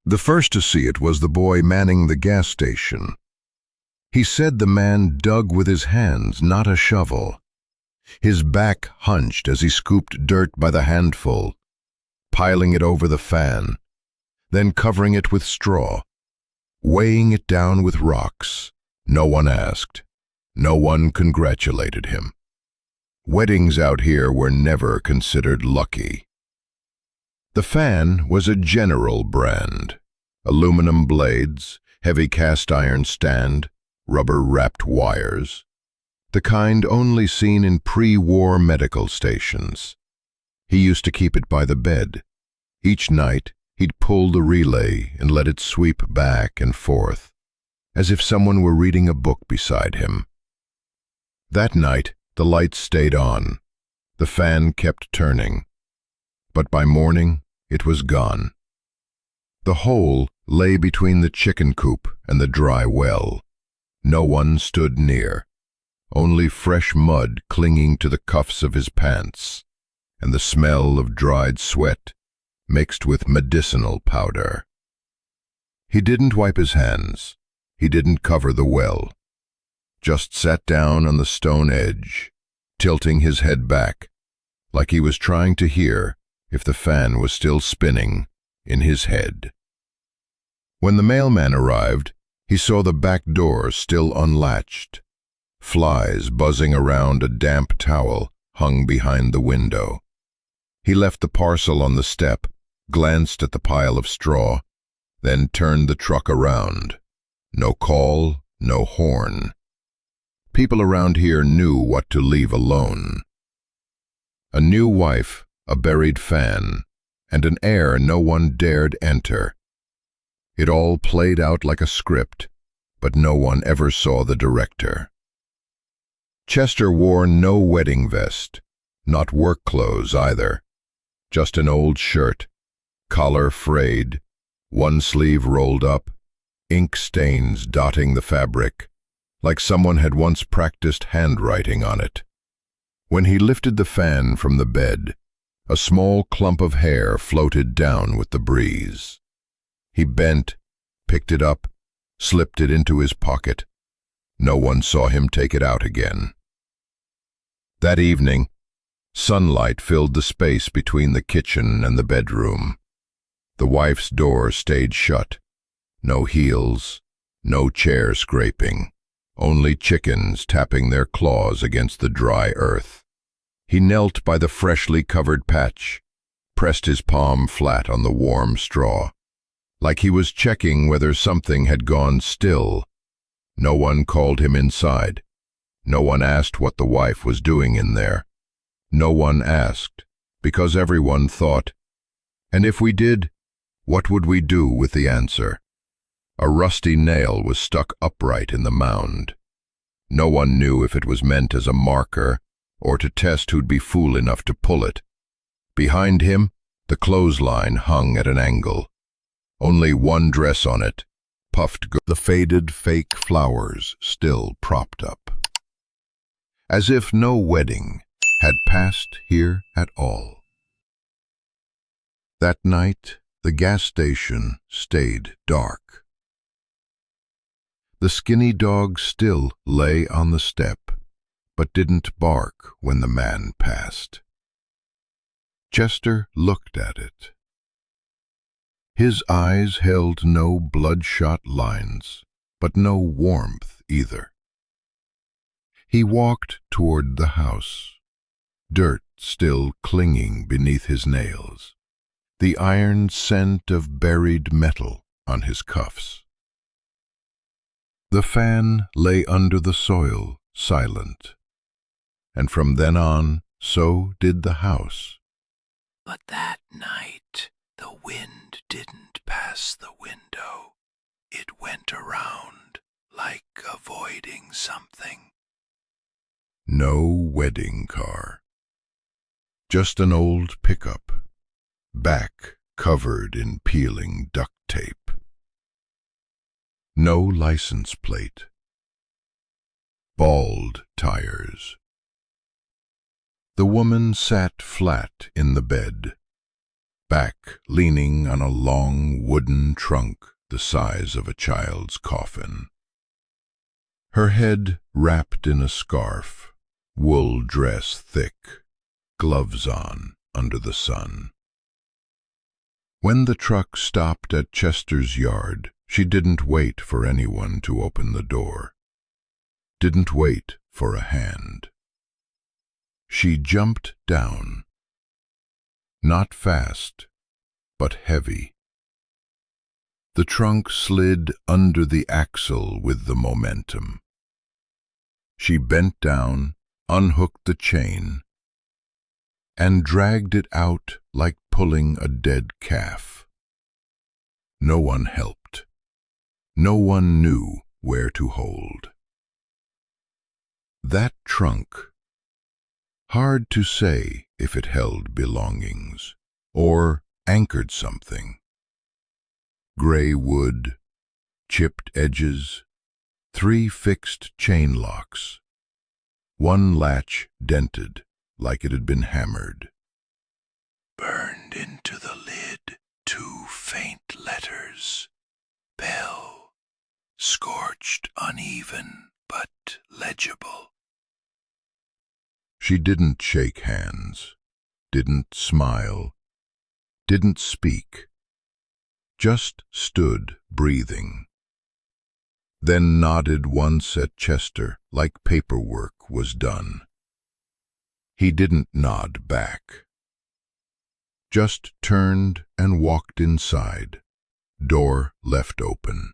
The first to see it was the boy manning the gas station. He said the man dug with his hands, not a shovel. His back hunched as he scooped dirt by the handful, piling it over the fan, then covering it with straw, weighing it down with rocks. No one asked. No one congratulated him. Weddings out here were never considered lucky. The fan was a General brand. Aluminum blades, heavy cast iron stand, rubber-wrapped wires. The kind only seen in pre-war medical stations. He used to keep it by the bed. Each night, he'd pull the relay and let it sweep back and forth, as if someone were reading a book beside him. That night, the lights stayed on. The fan kept turning. But by morning, it was gone. The hole lay between the chicken coop and the dry well. No one stood near. Only fresh mud clinging to the cuffs of his pants, and the smell of dried sweat mixed with medicinal powder. He didn't wipe his hands. He didn't cover the well. Just sat down on the stone edge, tilting his head back, like he was trying to hear if the fan was still spinning in his head. When the mailman arrived, he saw the back door still unlatched, flies buzzing around a damp towel hung behind the window. He left the parcel on the step, glanced at the pile of straw, then turned the truck around. No call, no horn. People around here knew what to leave alone. A new wife, a buried fan, and an heir no one dared enter. It all played out like a script, but no one ever saw the director. Chester wore no wedding vest, not work clothes either. Just an old shirt, collar frayed, one sleeve rolled up, ink stains dotting the fabric, like someone had once practiced handwriting on it. When he lifted the fan from the bed, a small clump of hair floated down with the breeze. He bent, picked it up, slipped it into his pocket. No one saw him take it out again. That evening, sunlight filled the space between the kitchen and the bedroom. The wife's door stayed shut. No heels, no chair scraping, only chickens tapping their claws against the dry earth. He knelt by the freshly covered patch, pressed his palm flat on the warm straw, like he was checking whether something had gone still. No one called him inside. No one asked what the wife was doing in there. No one asked, because everyone thought, and if we did, what would we do with the answer? A rusty nail was stuck upright in the mound. No one knew if it was meant as a marker or to test who'd be fool enough to pull it. Behind him, the clothesline hung at an angle. Only one dress on it, puffed the faded fake flowers still propped up. As if no wedding had passed here at all. That night, the gas station stayed dark. The skinny dog still lay on the step, but didn't bark when the man passed. Chester looked at it. His eyes held no bloodshot lines, but no warmth either. He walked toward the house, dirt still clinging beneath his nails, the iron scent of buried metal on his cuffs. The fan lay under the soil, silent, and from then on, so did the house. But that night, the wind didn't pass the window. It went around, like avoiding something. No wedding car. Just an old pickup, back covered in peeling duct tape. No license plate. Bald tires. The woman sat flat in the bed, back leaning on a long wooden trunk the size of a child's coffin. Her head wrapped in a scarf, wool dress thick, gloves on under the sun. When the truck stopped at Chester's yard, she didn't wait for anyone to open the door. Didn't wait for a hand. She jumped down. Not fast, but heavy. The trunk slid under the axle with the momentum. She bent down, unhooked the chain, and dragged it out like pulling a dead calf. No one helped. No one knew where to hold. That trunk, hard to say if it held belongings or anchored something. Gray wood, chipped edges, 3 fixed chain locks, one latch dented like it had been hammered. Burned into the lid 2 faint letters, Bell, scorched, uneven, but legible. She didn't shake hands, didn't smile, didn't speak, just stood breathing. Then nodded once at Chester like paperwork was done. He didn't nod back. Just turned and walked inside, door left open.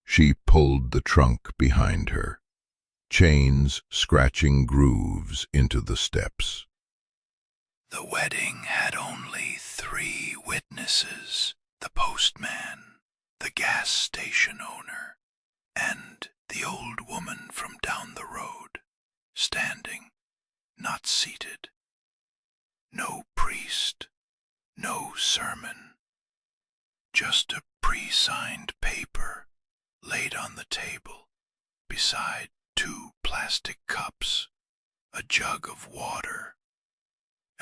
She pulled the trunk behind her, chains scratching grooves into the steps. The wedding had only 3 witnesses: the postman, the gas station owner, and the old woman from down the road, standing, not seated. No priest, no sermon, just a pre-signed paper laid on the table beside 2 plastic cups, a jug of water,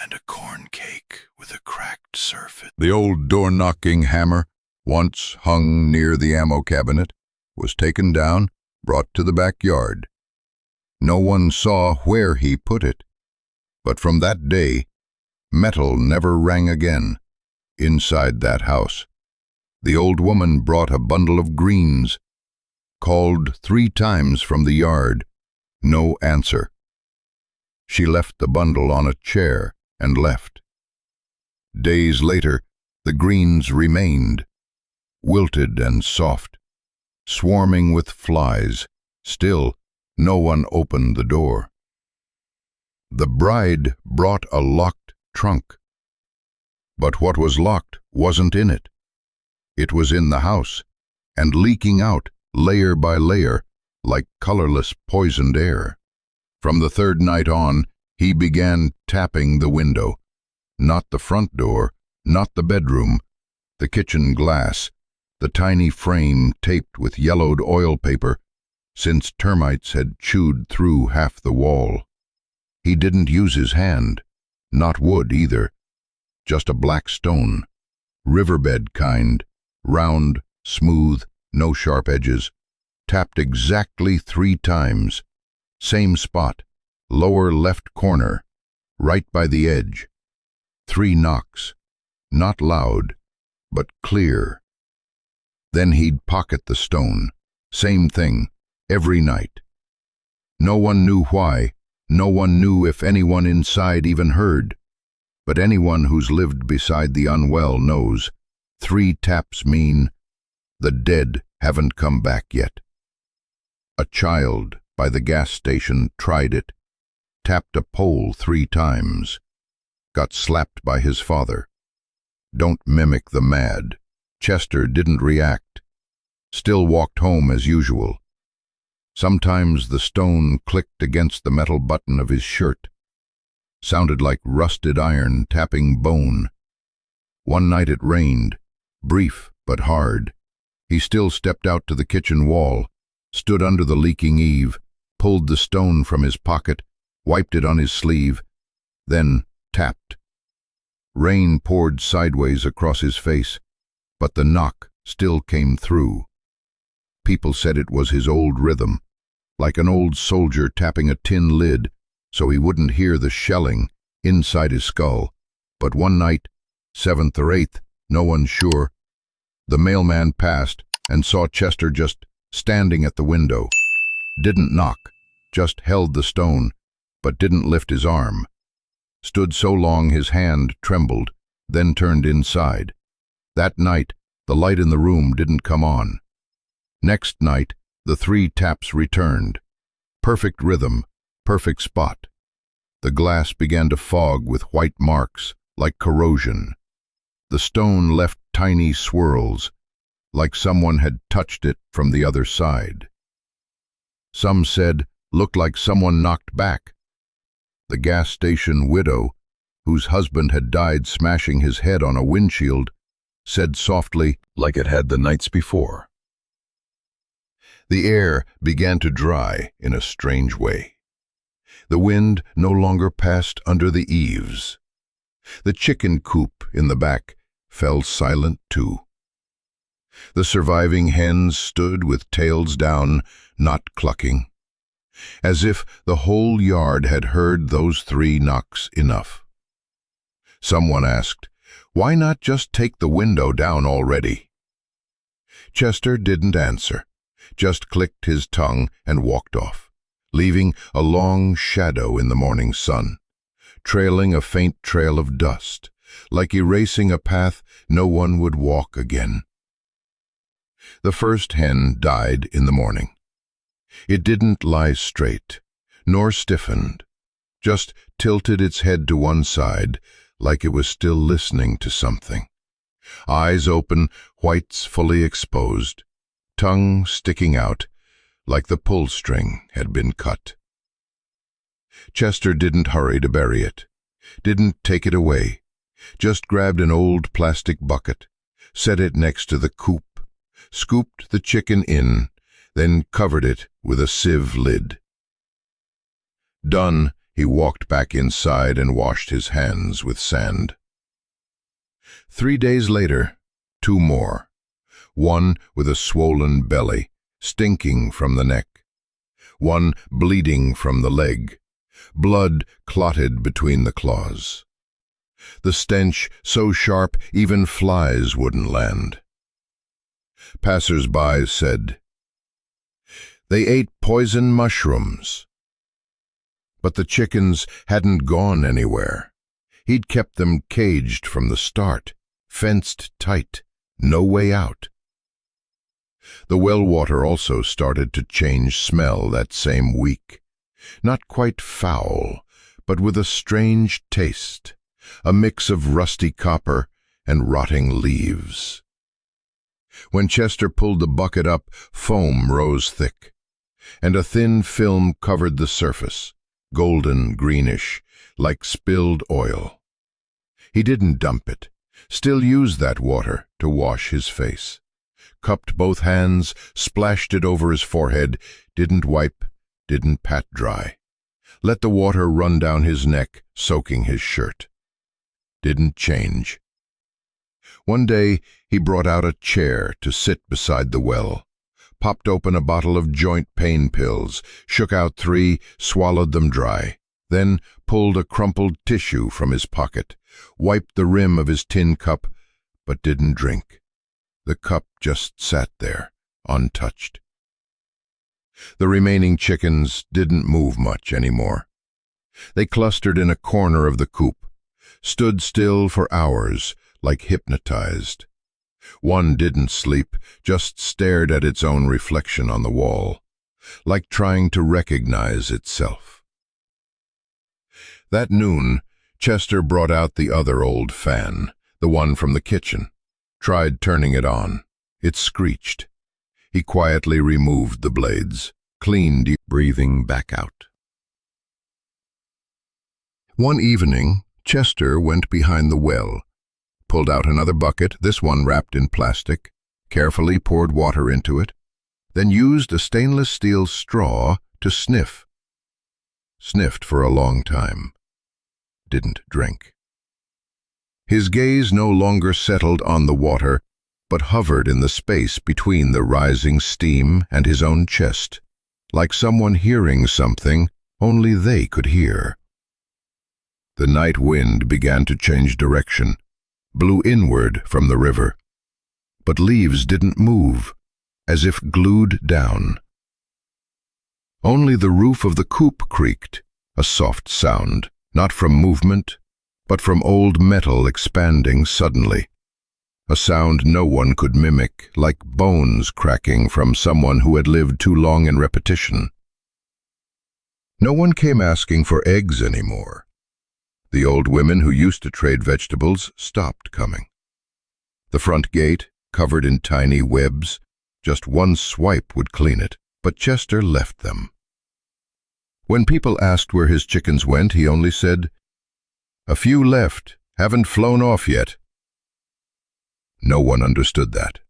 and a corn cake with a cracked surface. The old door-knocking hammer, once hung near the ammo cabinet, was taken down, brought to the backyard. No one saw where he put it, but from that day, metal never rang again inside that house. The old woman brought a bundle of greens, called 3 times from the yard, no answer. She left the bundle on a chair and left. Days later, the greens remained, wilted and soft, swarming with flies. Still, no one opened the door. The bride brought a locked trunk. But what was locked wasn't in it. It was in the house, and leaking out, layer by layer, like colorless poisoned air. From the 3rd night on, he began tapping the window. Not the front door, not the bedroom, the kitchen glass, the tiny frame taped with yellowed oil paper, since termites had chewed through half the wall. He didn't use his hand, not wood either, just a black stone, riverbed kind, round, smooth, no sharp edges, tapped exactly 3 times, same spot, lower left corner, right by the edge. 3 knocks, not loud, but clear. Then he'd pocket the stone, same thing, every night. No one knew why, no one knew if anyone inside even heard, but anyone who's lived beside the unwell knows 3 taps mean the dead haven't come back yet. A child by the gas station tried it, tapped a pole 3 times, got slapped by his father. Don't mimic the mad. Chester didn't react, still walked home as usual. Sometimes the stone clicked against the metal button of his shirt, sounded like rusted iron tapping bone. One night it rained, brief but hard. He still stepped out to the kitchen wall, stood under the leaking eave, pulled the stone from his pocket, wiped it on his sleeve, then tapped. Rain poured sideways across his face, but the knock still came through. People said it was his old rhythm, like an old soldier tapping a tin lid so he wouldn't hear the shelling inside his skull. But one night, 7th or 8th, no one's sure, the mailman passed and saw Chester just standing at the window. Didn't knock, just held the stone, but didn't lift his arm. Stood so long his hand trembled, then turned inside. That night, the light in the room didn't come on. Next night, the 3 taps returned. Perfect rhythm, perfect spot. The glass began to fog with white marks, like corrosion. The stone left tiny swirls, like someone had touched it from the other side. Some said, looked like someone knocked back. The gas station widow, whose husband had died smashing his head on a windshield, said softly, like it had the nights before. The air began to dry in a strange way. The wind no longer passed under the eaves. The chicken coop in the back fell silent too. The surviving hens stood with tails down, not clucking, as if the whole yard had heard those 3 knocks enough. Someone asked, "Why not just take the window down already?" Chester didn't answer, just clicked his tongue and walked off, leaving a long shadow in the morning sun, trailing a faint trail of dust, like erasing a path no one would walk again. The first hen died in the morning. It didn't lie straight, nor stiffened, just tilted its head to one side, like it was still listening to something. Eyes open, whites fully exposed, tongue sticking out, like the pull string had been cut. Chester didn't hurry to bury it, didn't take it away, just grabbed an old plastic bucket, set it next to the coop, scooped the chicken in, then covered it with a sieve lid. Done, he walked back inside and washed his hands with sand. 3 days later, 2 more, one with a swollen belly, stinking from the neck, one bleeding from the leg, blood clotted between the claws. The stench so sharp even flies wouldn't land. Passers-by said, "They ate poison mushrooms." But the chickens hadn't gone anywhere. He'd kept them caged from the start, fenced tight, no way out. The well water also started to change smell that same week. Not quite foul, but with a strange taste, a mix of rusty copper and rotting leaves. When Chester pulled the bucket up, foam rose thick, and a thin film covered the surface, golden greenish, like spilled oil. He didn't dump it, still used that water to wash his face. Cupped both hands, splashed it over his forehead, didn't wipe, didn't pat dry. Let the water run down his neck, soaking his shirt. Didn't change. One day he brought out a chair to sit beside the well, popped open a bottle of joint pain pills, shook out 3, swallowed them dry, then pulled a crumpled tissue from his pocket, wiped the rim of his tin cup, but didn't drink. The cup just sat there, untouched. The remaining chickens didn't move much anymore. They clustered in a corner of the coop, stood still for hours, like hypnotized. One didn't sleep, just stared at its own reflection on the wall, like trying to recognize itself. That noon, Chester brought out the other old fan, the one from the kitchen, tried turning it on. It screeched. He quietly removed the blades, cleaned, breathing back out. One evening, Chester went behind the well, pulled out another bucket, this one wrapped in plastic, carefully poured water into it, then used a stainless steel straw to sniff. Sniffed for a long time. Didn't drink. His gaze no longer settled on the water, but hovered in the space between the rising steam and his own chest, like someone hearing something only they could hear. The night wind began to change direction, blew inward from the river. But leaves didn't move, as if glued down. Only the roof of the coop creaked, a soft sound, not from movement, but from old metal expanding suddenly. A sound no one could mimic, like bones cracking from someone who had lived too long in repetition. No one came asking for eggs anymore. The old women who used to trade vegetables stopped coming. The front gate, covered in tiny webs, just one swipe would clean it, but Chester left them. When people asked where his chickens went, he only said, "A few left, haven't flown off yet." No one understood that.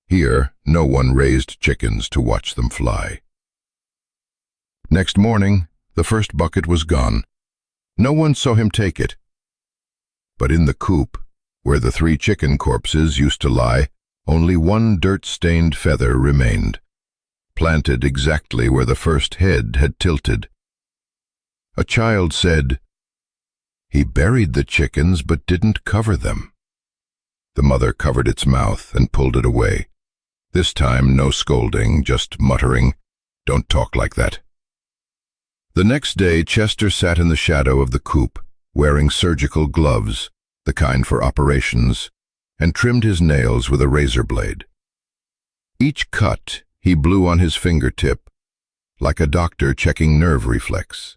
Here, no one raised chickens to watch them fly. Next morning, the first bucket was gone. No one saw him take it. But in the coop, where the 3 chicken corpses used to lie, only one dirt-stained feather remained, planted exactly where the first head had tilted. A child said, "He buried the chickens but didn't cover them." The mother covered its mouth and pulled it away. This time no scolding, just muttering, "Don't talk like that." The next day Chester sat in the shadow of the coop, wearing surgical gloves, the kind for operations, and trimmed his nails with a razor blade. Each cut he blew on his fingertip, like a doctor checking nerve reflex.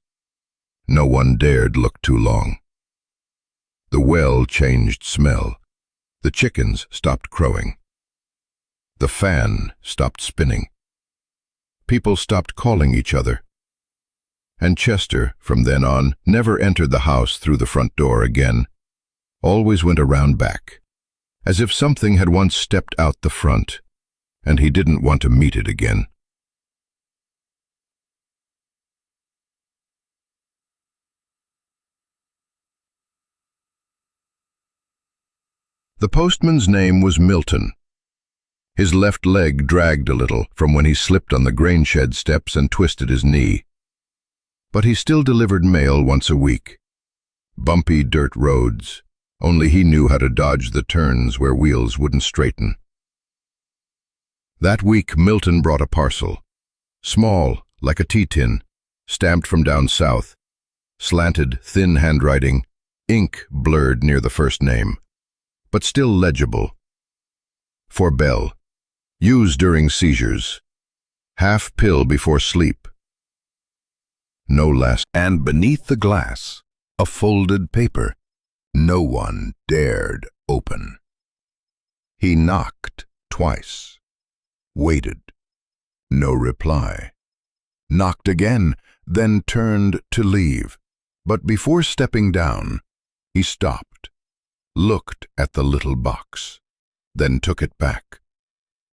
No one dared look too long. The well changed smell. The chickens stopped crowing. The fan stopped spinning. People stopped calling each other. And Chester, from then on, never entered the house through the front door again. Always went around back, as if something had once stepped out the front, and he didn't want to meet it again. The postman's name was Milton. His left leg dragged a little from when he slipped on the grain shed steps and twisted his knee. But he still delivered mail once a week. Bumpy dirt roads. Only he knew how to dodge the turns where wheels wouldn't straighten. That week Milton brought a parcel. Small, like a tea tin, stamped from down south. Slanted, thin handwriting, ink blurred near the first name, but still legible. For Bell. Use during seizures. Half pill before sleep. No last. And beneath the glass, a folded paper. No one dared open. He knocked twice. Waited. No reply. Knocked again, then turned to leave. But before stepping down, he stopped, looked at the little box, then took it back.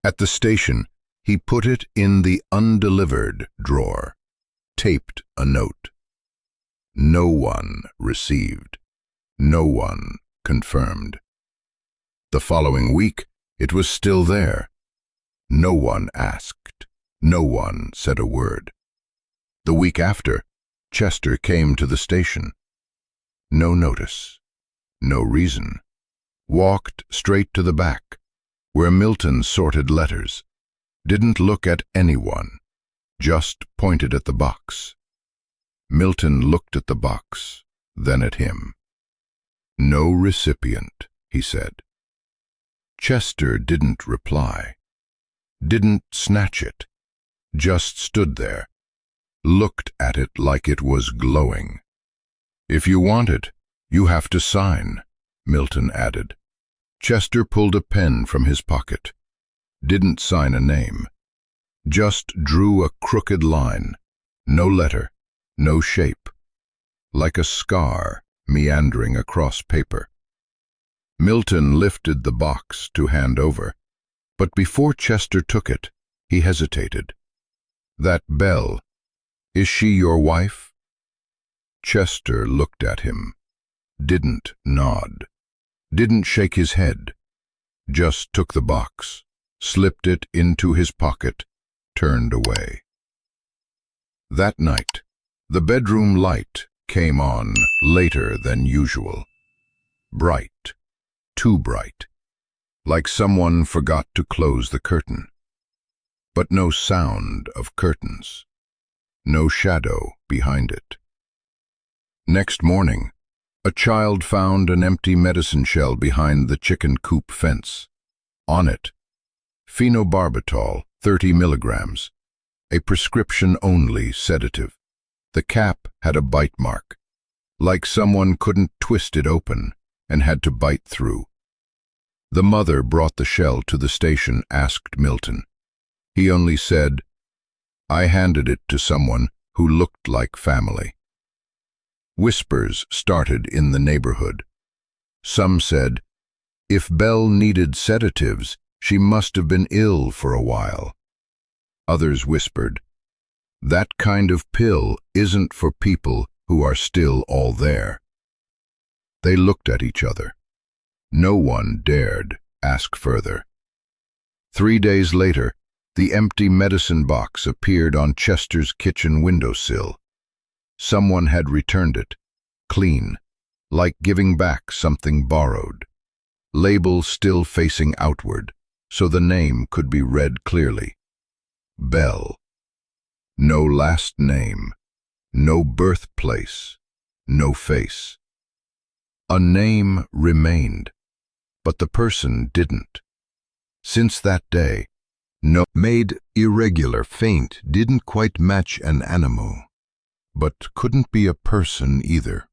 At the station, he put it in the undelivered drawer, taped a note. No one received. No one confirmed. The following week, it was still there. No one asked. No one said a word. The week after, Chester came to the station. No notice. No reason. Walked straight to the back, where Milton sorted letters. Didn't look at anyone. Just pointed at the box. Milton looked at the box, then at him. "No recipient," he said. Chester didn't reply. Didn't snatch it. Just stood there. Looked at it like it was glowing. "If you want it, you have to sign," Milton added. Chester pulled a pen from his pocket. Didn't sign a name. Just drew a crooked line. No letter. No shape. Like a scar meandering across paper. Milton lifted the box to hand over, but before Chester took it, he hesitated. "That Bell, is she your wife?" Chester looked at him, didn't nod. didn't shake his head, just took the box, slipped it into his pocket, turned away. That night, the bedroom light came on later than usual. Bright, too bright, like someone forgot to close the curtain. But no sound of curtains, no shadow behind it. Next morning, a child found an empty medicine shell behind the chicken coop fence. On it, phenobarbital, 30 milligrams, a prescription-only sedative. The cap had a bite mark, like someone couldn't twist it open and had to bite through. The mother brought the shell to the station, asked Milton. He only said, "I handed it to someone who looked like family." Whispers started in the neighborhood. Some said, if Belle needed sedatives, she must have been ill for a while. Others whispered, that kind of pill isn't for people who are still all there. They looked at each other. No one dared ask further. 3 days later, the empty medicine box appeared on Chester's kitchen windowsill. Someone had returned it, clean, like giving back something borrowed. Label still facing outward, so the name could be read clearly. Belle. No last name, no birthplace, no face. A name remained, but the person didn't. Since that day, no made irregular faint didn't quite match an animal, but couldn't be a person either.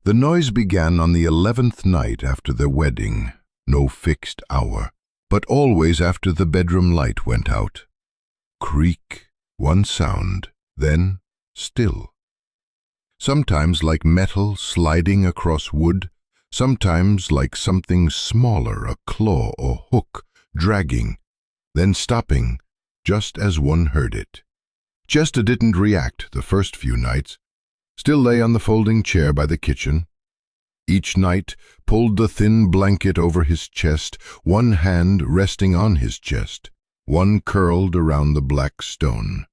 The noise began on the 11th night after the wedding, no fixed hour, but always after the bedroom light went out. Creak, one sound, then still. Sometimes like metal sliding across wood, sometimes like something smaller, a claw or hook, dragging, then stopping, just as one heard it. Chester didn't react the first few nights, still lay on the folding chair by the kitchen. Each night pulled the thin blanket over his chest, one hand resting on his chest, one curled around the black stone.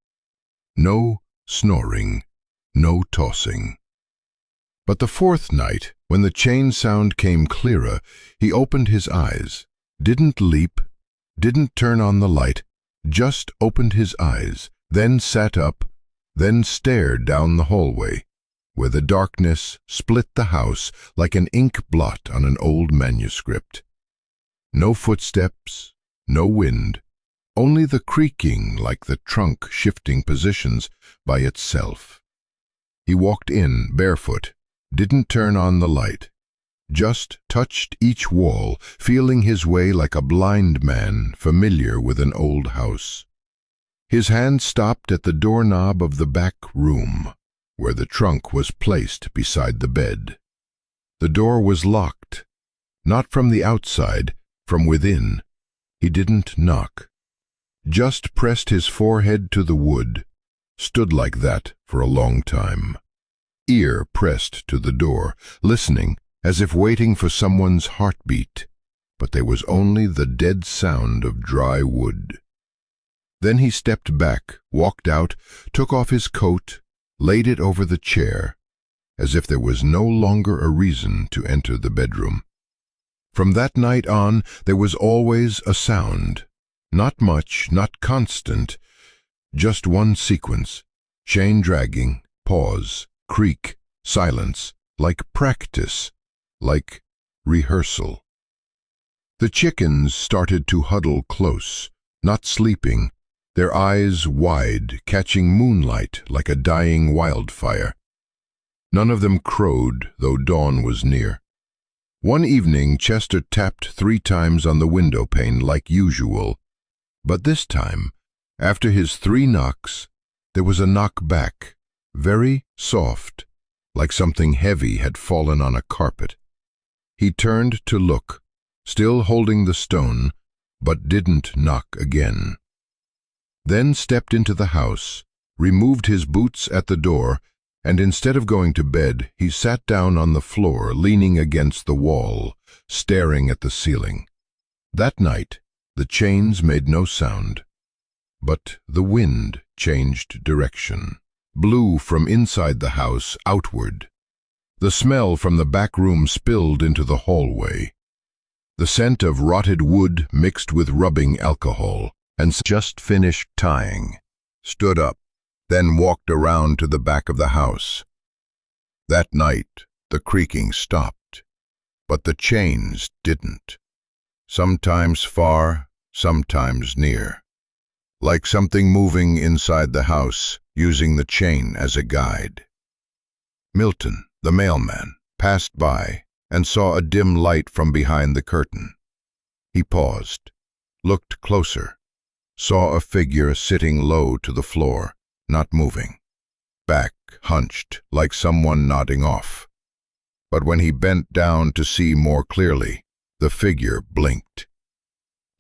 No snoring, no tossing. But the 4th night, when the chain sound came clearer, he opened his eyes, didn't leap, didn't turn on the light, just opened his eyes, then sat up, then stared down the hallway, where the darkness split the house like an ink blot on an old manuscript. No footsteps, no wind, only the creaking like the trunk shifting positions by itself. He walked in barefoot, didn't turn on the light, just touched each wall, feeling his way like a blind man familiar with an old house. His hand stopped at the doorknob of the back room, where the trunk was placed beside the bed. The door was locked, not from the outside, from within. He didn't knock, just pressed his forehead to the wood, stood like that for a long time. Ear pressed to the door, listening as if waiting for someone's heartbeat, but there was only the dead sound of dry wood. Then he stepped back, walked out, took off his coat, laid it over the chair, as if there was no longer a reason to enter the bedroom. From that night on, there was always a sound, not much, not constant, just one sequence, chain dragging, pause, creak, silence, like practice, like rehearsal. The chickens started to huddle close, not sleeping, their eyes wide, catching moonlight like a dying wildfire. None of them crowed, though dawn was near. One evening Chester tapped 3 times on the window pane like usual, but this time, after his 3 knocks, there was a knock back, very soft, like something heavy had fallen on a carpet. He turned to look, still holding the stone, but didn't knock again. Then stepped into the house, removed his boots at the door, and instead of going to bed, he sat down on the floor, leaning against the wall, staring at the ceiling. That night, the chains made no sound, but the wind changed direction, blew from inside the house outward. The smell from the back room spilled into the hallway. The scent of rotted wood mixed with rubbing alcohol, and just finished tying, stood up, then walked around to the back of the house. That night, the creaking stopped, but the chains didn't. Sometimes far, sometimes near, like something moving inside the house, using the chain as a guide. Milton, the mailman, passed by and saw a dim light from behind the curtain. He paused, looked closer, saw a figure sitting low to the floor, not moving, back hunched like someone nodding off. But when he bent down to see more clearly, the figure blinked,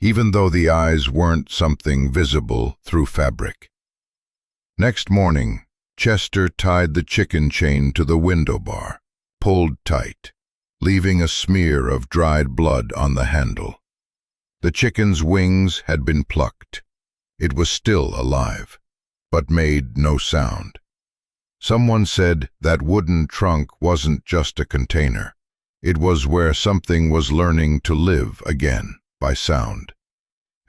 even though the eyes weren't something visible through fabric. Next morning, Chester tied the chicken chain to the window bar, pulled tight, leaving a smear of dried blood on the handle. The chicken's wings had been plucked. It was still alive, but made no sound. Someone said that wooden trunk wasn't just a container. It was where something was learning to live again by sound.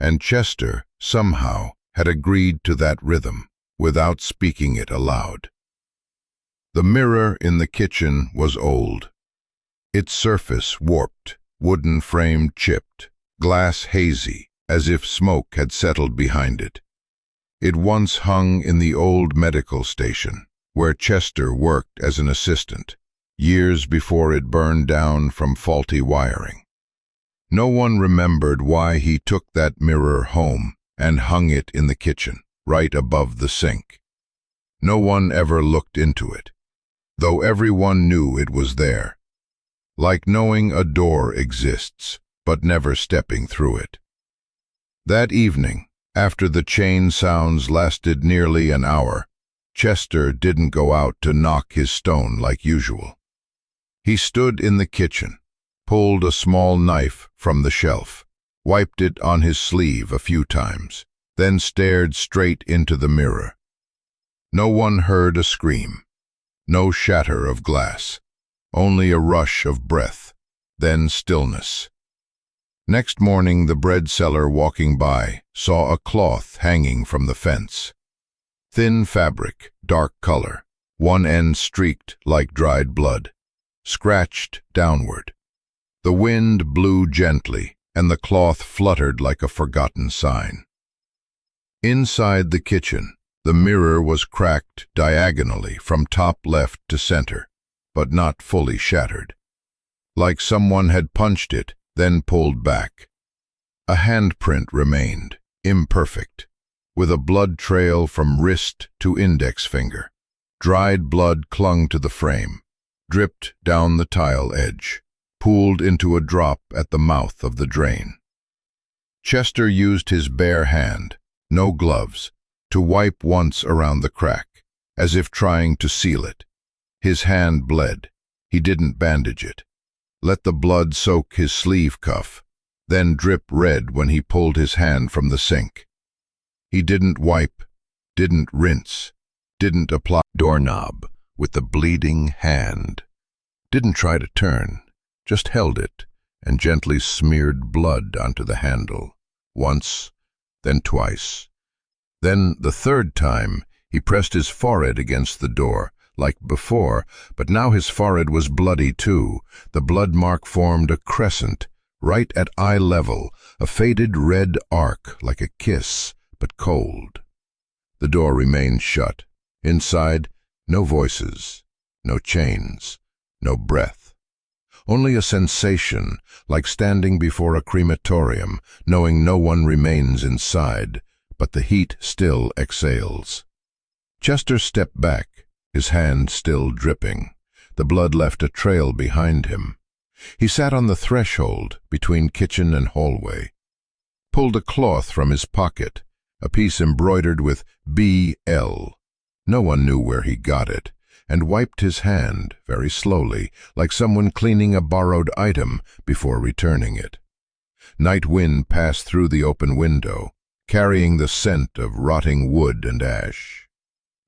And Chester, somehow, had agreed to that rhythm, without speaking it aloud. The mirror in the kitchen was old. Its surface warped, wooden frame chipped, glass hazy, as if smoke had settled behind it. It once hung in the old medical station, where Chester worked as an assistant, years before it burned down from faulty wiring. No one remembered why he took that mirror home and hung it in the kitchen, right above the sink. No one ever looked into it, though everyone knew it was there. Like knowing a door exists, but never stepping through it. That evening, after the chain sounds lasted nearly an hour, Chester didn't go out to knock his stone like usual. He stood in the kitchen, pulled a small knife from the shelf, wiped it on his sleeve a few times, then stared straight into the mirror. No one heard a scream, no shatter of glass, only a rush of breath, then stillness. Next morning, the bread seller walking by saw a cloth hanging from the fence. Thin fabric, dark color, one end streaked like dried blood, scratched downward. The wind blew gently, and the cloth fluttered like a forgotten sign. Inside the kitchen, the mirror was cracked diagonally from top left to center, but not fully shattered. Like someone had punched it, then pulled back. A handprint remained, imperfect, with a blood trail from wrist to index finger. Dried blood clung to the frame, dripped down the tile edge, pooled into a drop at the mouth of the drain. Chester used his bare hand, no gloves, to wipe once around the crack, as if trying to seal it. His hand bled. He didn't bandage it. Let the blood soak his sleeve cuff, then drip red when he pulled his hand from the sink. He didn't wipe, didn't rinse, didn't apply doorknob with the bleeding hand. Didn't try to turn, just held it and gently smeared blood onto the handle. Once, then twice. Then the third time, he pressed his forehead against the door, like before, but now his forehead was bloody too. The blood mark formed a crescent, right at eye level, a faded red arc like a kiss, but cold. The door remained shut. Inside, no voices, no chains, no breath. Only a sensation, like standing before a crematorium, knowing no one remains inside, but the heat still exhales. Chester stepped back, his hand still dripping. The blood left a trail behind him. He sat on the threshold between kitchen and hallway, pulled a cloth from his pocket, a piece embroidered with BL. No one knew where he got it, and wiped his hand very slowly, like someone cleaning a borrowed item before returning it. Night wind passed through the open window, carrying the scent of rotting wood and ash.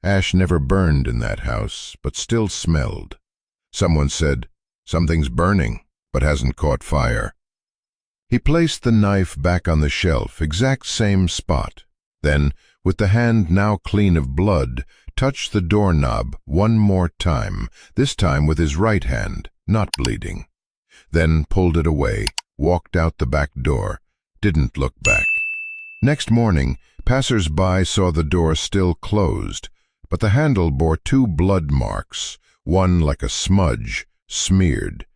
Ash never burned in that house, but still smelled. Someone said, "Something's burning, but hasn't caught fire." He placed the knife back on the shelf, exact same spot. Then, with the hand now clean of blood, touched the doorknob one more time, this time with his right hand, not bleeding. Then pulled it away, walked out the back door, didn't look back. Next morning, passers-by saw the door still closed, but the handle bore 2 blood marks, one like a smudge, smeared.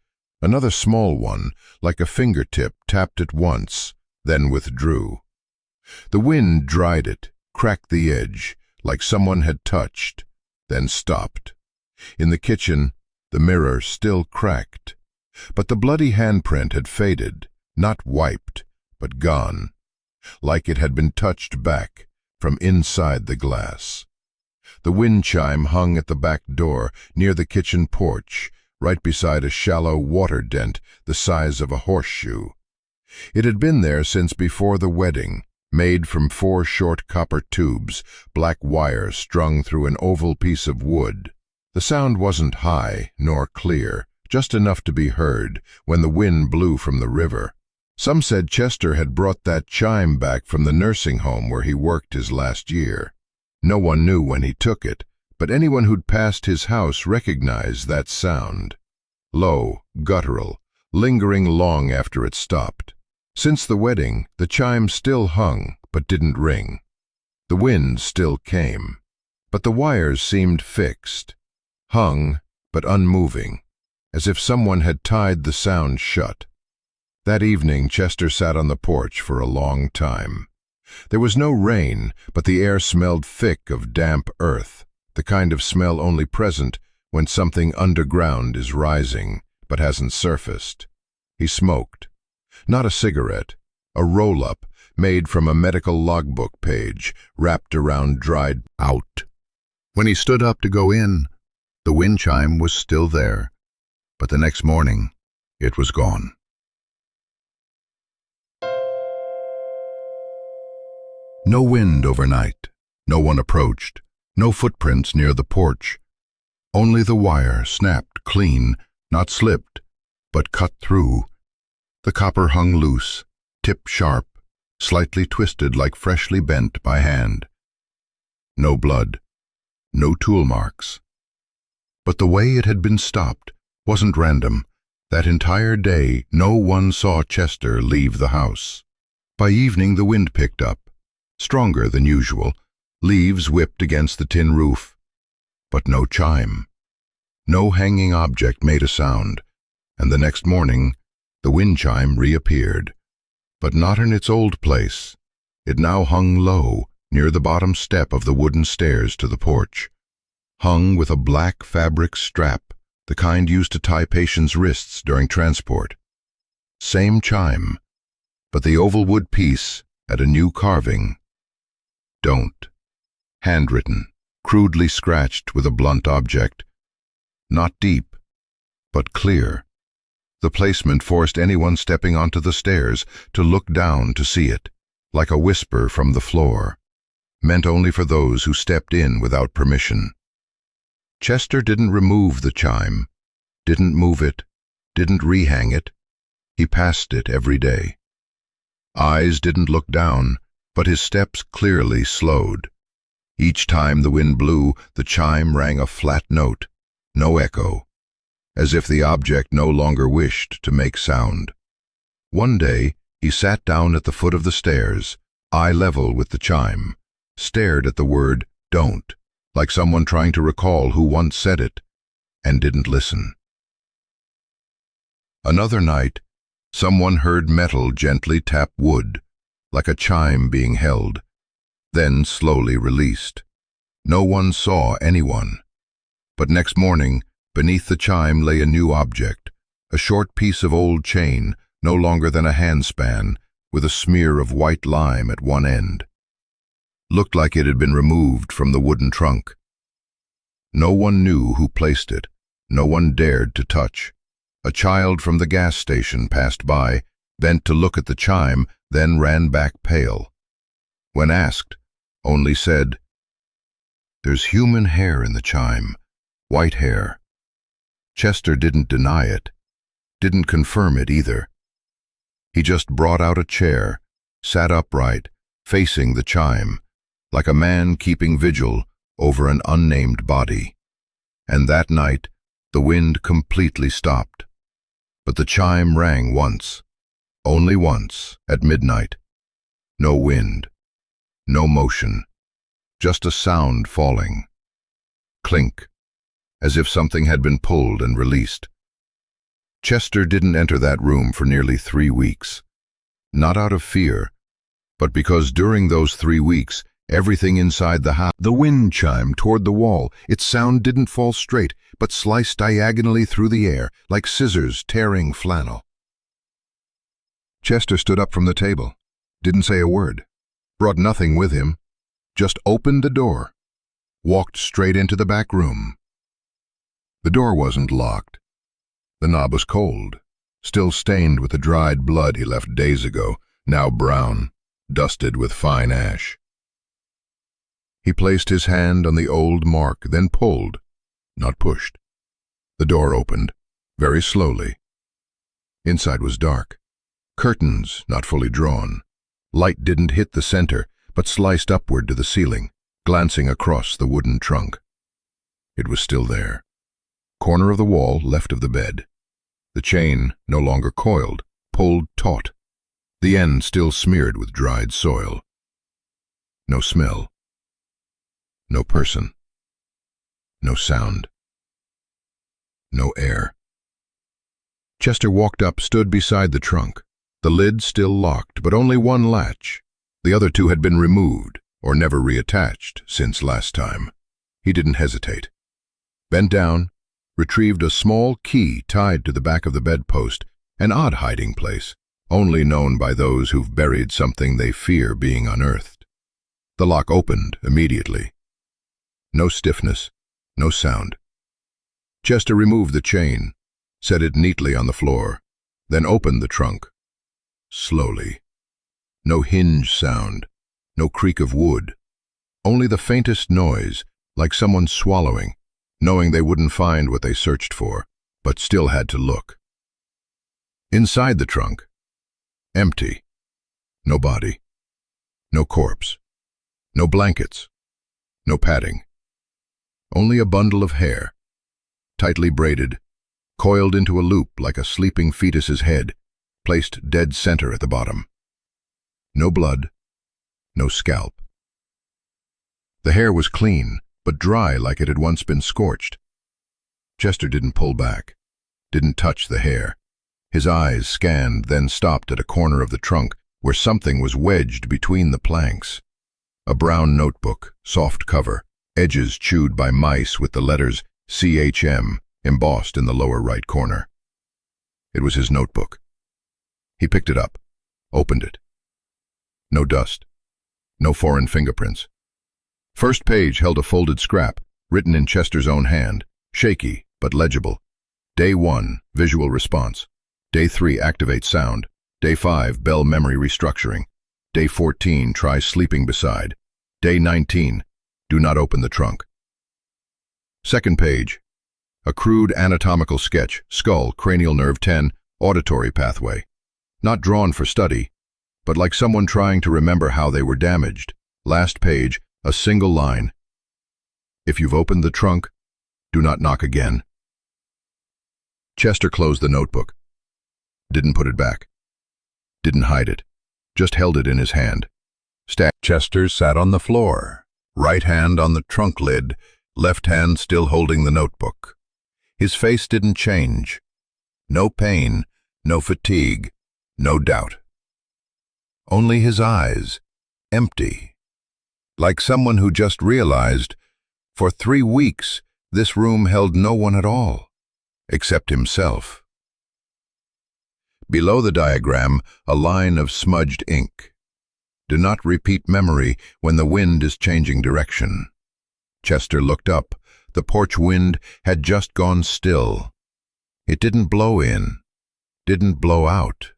Another small one, like a fingertip, tapped it once, then withdrew. The wind dried it, cracked the edge, like someone had touched, then stopped. In the kitchen, the mirror still cracked, but the bloody handprint had faded, not wiped, but gone, like it had been touched back from inside the glass. The wind chime hung at the back door, near the kitchen porch, right beside a shallow water dent the size of a horseshoe. It had been there since before the wedding, made from 4 short copper tubes, black wire strung through an oval piece of wood. The sound wasn't high nor clear, just enough to be heard when the wind blew from the river. Some said Chester had brought that chime back from the nursing home where he worked his last year. No one knew when he took it, but anyone who'd passed his house recognized that sound. Low, guttural, lingering long after it stopped. Since the wedding, the chime still hung, but didn't ring. The wind still came, but the wires seemed fixed. Hung, but unmoving, as if someone had tied the sound shut. That evening, Chester sat on the porch for a long time. There was no rain, but the air smelled thick of damp earth, the kind of smell only present when something underground is rising, but hasn't surfaced. He smoked. Not a cigarette, a roll-up made from a medical logbook page wrapped around dried out. When he stood up to go in, the wind chime was still there, but the next morning it was gone. No wind overnight, no one approached, no footprints near the porch. Only the wire snapped clean, not slipped, but cut through. The copper hung loose, tip sharp, slightly twisted like freshly bent by hand. No blood, no tool marks. But the way it had been stopped wasn't random. That entire day, no one saw Chester leave the house. By evening, the wind picked up, stronger than usual. Leaves whipped against the tin roof. But no chime. No hanging object made a sound, and the next morning, the wind chime reappeared, but not in its old place. It now hung low, near the bottom step of the wooden stairs to the porch. Hung with a black fabric strap, the kind used to tie patients' wrists during transport. Same chime, but the oval wood piece had a new carving. Don't. Handwritten, crudely scratched with a blunt object. Not deep, but clear. The placement forced anyone stepping onto the stairs to look down to see it, like a whisper from the floor, meant only for those who stepped in without permission. Chester didn't remove the chime, didn't move it, didn't rehang it. He passed it every day. Eyes didn't look down, but his steps clearly slowed. Each time the wind blew, the chime rang a flat note, no echo, as if the object no longer wished to make sound. One day, he sat down at the foot of the stairs, eye level with the chime, stared at the word "don't," like someone trying to recall who once said it, and didn't listen. Another night, someone heard metal gently tap wood, like a chime being held, then slowly released. No one saw anyone. But next morning, beneath the chime lay a new object, a short piece of old chain, no longer than a handspan, with a smear of white lime at one end. Looked like it had been removed from the wooden trunk. No one knew who placed it. No one dared to touch. A child from the gas station passed by, bent to look at the chime, then ran back pale. When asked, only said, "There's human hair in the chime, white hair." Chester didn't deny it, didn't confirm it either. He just brought out a chair, sat upright, facing the chime, like a man keeping vigil over an unnamed body. And that night, the wind completely stopped. But the chime rang once, only once, at midnight. No wind, no motion, just a sound falling. Clink, as if something had been pulled and released. Chester didn't enter that room for nearly 3 weeks. Not out of fear, but because during those 3 weeks, everything inside the house— the wind chimed toward the wall. Its sound didn't fall straight, but sliced diagonally through the air, like scissors tearing flannel. Chester stood up from the table, didn't say a word, brought nothing with him, just opened the door, walked straight into the back room. The door wasn't locked. The knob was cold, still stained with the dried blood he left days ago, now brown, dusted with fine ash. He placed his hand on the old mark, then pulled, not pushed. The door opened, very slowly. Inside was dark. Curtains not fully drawn. Light didn't hit the center, but sliced upward to the ceiling, glancing across the wooden trunk. It was still there. Corner of the wall left of the bed. The chain, no longer coiled, pulled taut, the end still smeared with dried soil. No smell. No person. No sound. No air. Chester walked up, stood beside the trunk. The lid still locked, but only one latch. The other 2 had been removed, or never reattached, since last time. He didn't hesitate. Bent down, retrieved a small key tied to the back of the bedpost, an odd hiding place, only known by those who've buried something they fear being unearthed. The lock opened immediately. No stiffness, no sound. Chester removed the chain, set it neatly on the floor, then opened the trunk. Slowly. No hinge sound, no creak of wood, only the faintest noise, like someone swallowing, knowing they wouldn't find what they searched for, but still had to look. Inside the trunk, empty. No body, no corpse, no blankets, no padding. Only a bundle of hair, tightly braided, coiled into a loop like a sleeping fetus's head, placed dead center at the bottom. No blood, no scalp. The hair was clean, but dry like it had once been scorched. Chester didn't pull back, didn't touch the hair. His eyes scanned, then stopped at a corner of the trunk where something was wedged between the planks. A brown notebook, soft cover, edges chewed by mice with the letters CHM embossed in the lower right corner. It was his notebook. He picked it up, opened it. No dust, no foreign fingerprints. First page held a folded scrap, written in Chester's own hand, shaky but legible. Day 1, visual response. Day 3, activate sound. Day 5, bell memory restructuring. Day 14, try sleeping beside. Day 19, do not open the trunk. Second page, a crude anatomical sketch, skull, cranial nerve 10, auditory pathway. Not drawn for study, but like someone trying to remember how they were damaged. Last page, a single line. If you've opened the trunk, do not knock again. Chester closed the notebook. Didn't put it back. Didn't hide it. Just held it in his hand. Chester sat on the floor, right hand on the trunk lid, left hand still holding the notebook. His face didn't change. No pain, no fatigue, no doubt. Only his eyes, empty. Like someone who just realized, for 3 weeks, this room held no one at all, except himself. Below the diagram, a line of smudged ink. Do not repeat memory when the wind is changing direction. Chester looked up, The porch wind had just gone still. It didn't blow in, didn't blow out.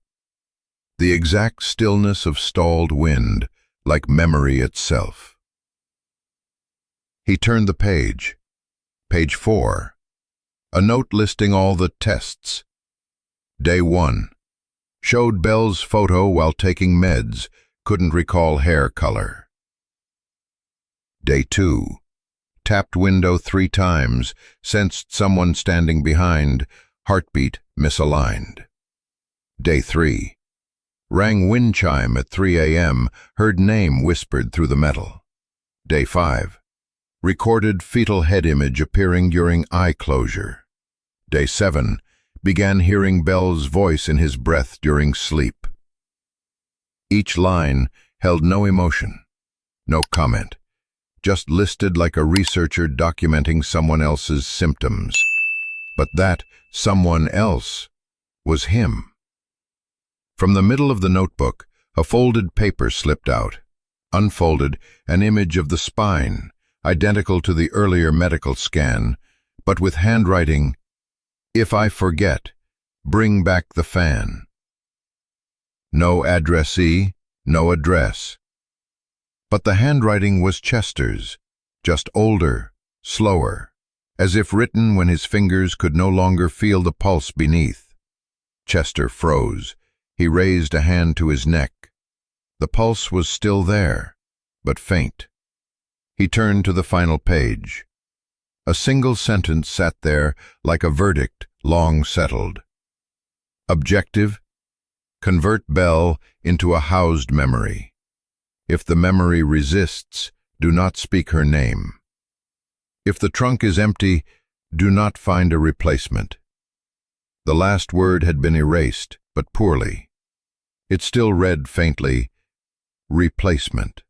The exact stillness of stalled wind, like memory itself. He turned the page. Page 4. A note listing all the tests. Day 1. Showed Belle's photo while taking meds, couldn't recall hair color. Day 2. Tapped window 3 times, sensed someone standing behind, heartbeat misaligned. Day 3. Rang wind chime at 3 a.m., heard name whispered through the metal. Day 5. Recorded fetal head image appearing during eye closure. Day 7. Began hearing Belle's voice in his breath during sleep. Each line held no emotion, no comment, just listed like a researcher documenting someone else's symptoms. But that someone else was him. From the middle of the notebook, a folded paper slipped out. Unfolded, an image of the spine, identical to the earlier medical scan, but with handwriting, "If I forget, bring back the fan." No addressee, no address. But the handwriting was Chester's, just older, slower, as if written when his fingers could no longer feel the pulse beneath. Chester froze. He raised a hand to his neck. The pulse was still there, but faint. He turned to the final page. A single sentence sat there like a verdict long settled. Objective: convert Belle into a housed memory. If the memory resists, do not speak her name. If the trunk is empty, do not find a replacement. The last word had been erased, but poorly. It still read faintly, replacement.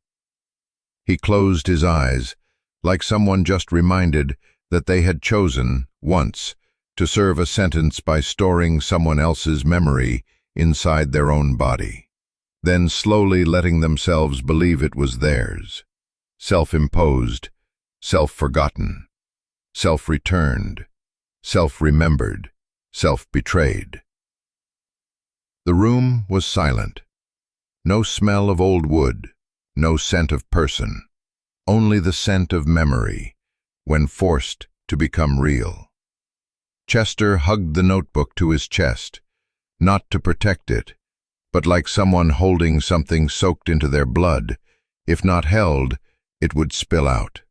He closed his eyes, like someone just reminded that they had chosen, once, to serve a sentence by storing someone else's memory inside their own body, then slowly letting themselves believe it was theirs. Self-imposed, self-forgotten, self-returned, self-remembered, self-betrayed. The room was silent. No smell of old wood, no scent of person, only the scent of memory, when forced to become real. Chester hugged the notebook to his chest, not to protect it, but like someone holding something soaked into their blood. If not held, it would spill out.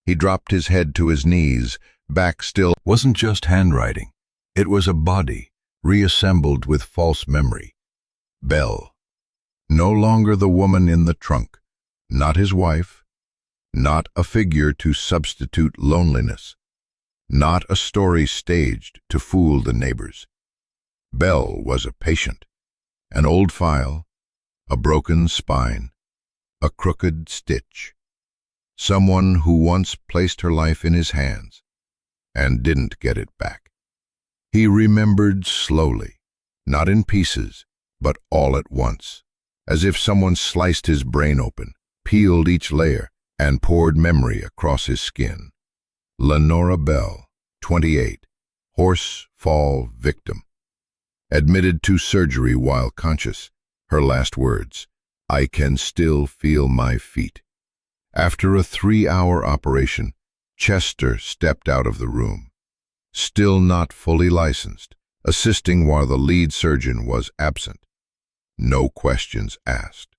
He dropped his head to his knees, back still. Wasn't just handwriting. It was a body, reassembled with false memory. Belle. No longer the woman in the trunk, not his wife, not a figure to substitute loneliness, not a story staged to fool the neighbors. Belle was a patient, an old file, a broken spine, a crooked stitch. Someone who once placed her life in his hands and didn't get it back. He remembered slowly, not in pieces, but all at once, as if someone sliced his brain open, peeled each layer, and poured memory across his skin. Lenora Belle, 28, horse fall victim. Admitted to surgery while conscious. Her last words, "I can still feel my feet." After a 3-hour operation, Chester stepped out of the room, still not fully licensed, assisting while the lead surgeon was absent. No questions asked,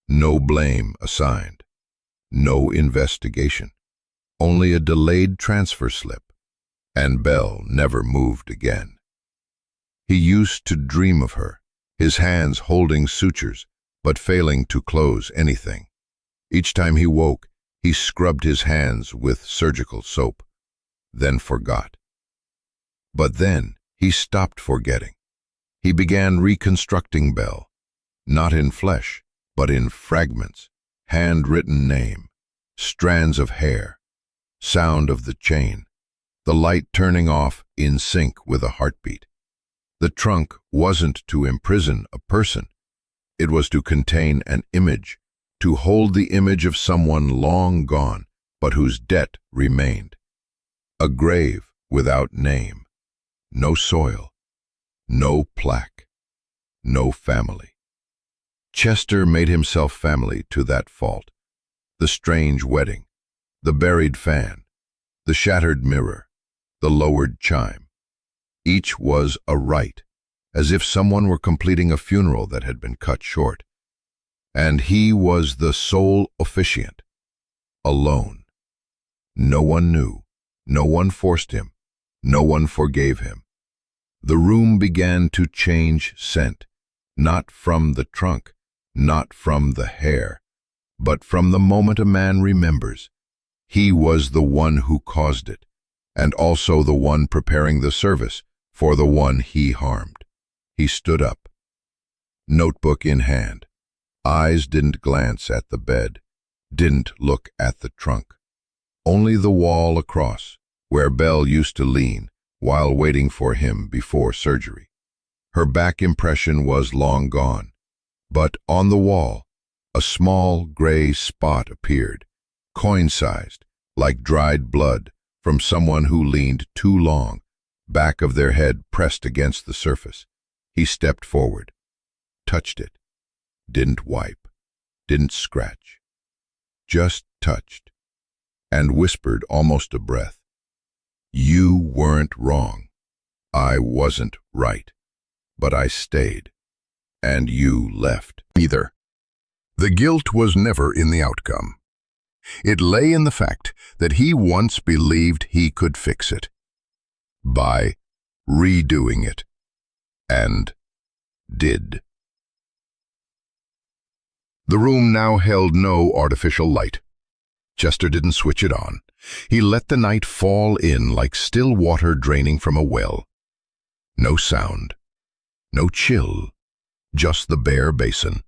no blame assigned, no investigation, only a delayed transfer slip, and Belle never moved again. He used to dream of her, his hands holding sutures, but failing to close anything. Each time he woke, he scrubbed his hands with surgical soap, then forgot. But then he stopped forgetting. He began reconstructing Belle, not in flesh, but in fragments, handwritten name, strands of hair, sound of the chain, the light turning off in sync with a heartbeat. The trunk wasn't to imprison a person. It was to contain an image, to hold the image of someone long gone, but whose debt remained. A grave without name, no soil, no plaque, no family. Chester made himself family to that fault. The strange wedding, the buried fan, the shattered mirror, the lowered chime. Each was a rite, as if someone were completing a funeral that had been cut short. And he was the sole officiant, alone. No one knew, no one forced him, no one forgave him. The room began to change scent, not from the trunk, not from the hair, but from the moment a man remembers. He was the one who caused it, and also the one preparing the service for the one he harmed. He stood up, notebook in hand. Eyes didn't glance at the bed, didn't look at the trunk. Only the wall across, where Belle used to lean while waiting for him before surgery. Her back impression was long gone, but on the wall, a small gray spot appeared, coin-sized, like dried blood from someone who leaned too long, back of their head pressed against the surface. He stepped forward, touched it, didn't wipe, didn't scratch, just touched, and whispered almost a breath, "You weren't wrong. I wasn't right, but I stayed, and you left." Either. The guilt was never in the outcome. It lay in the fact that he once believed he could fix it by redoing it, and did. The room now held no artificial light. Chester didn't switch it on. He let the night fall in like still water draining from a well. No sound, no chill, just the bare basin.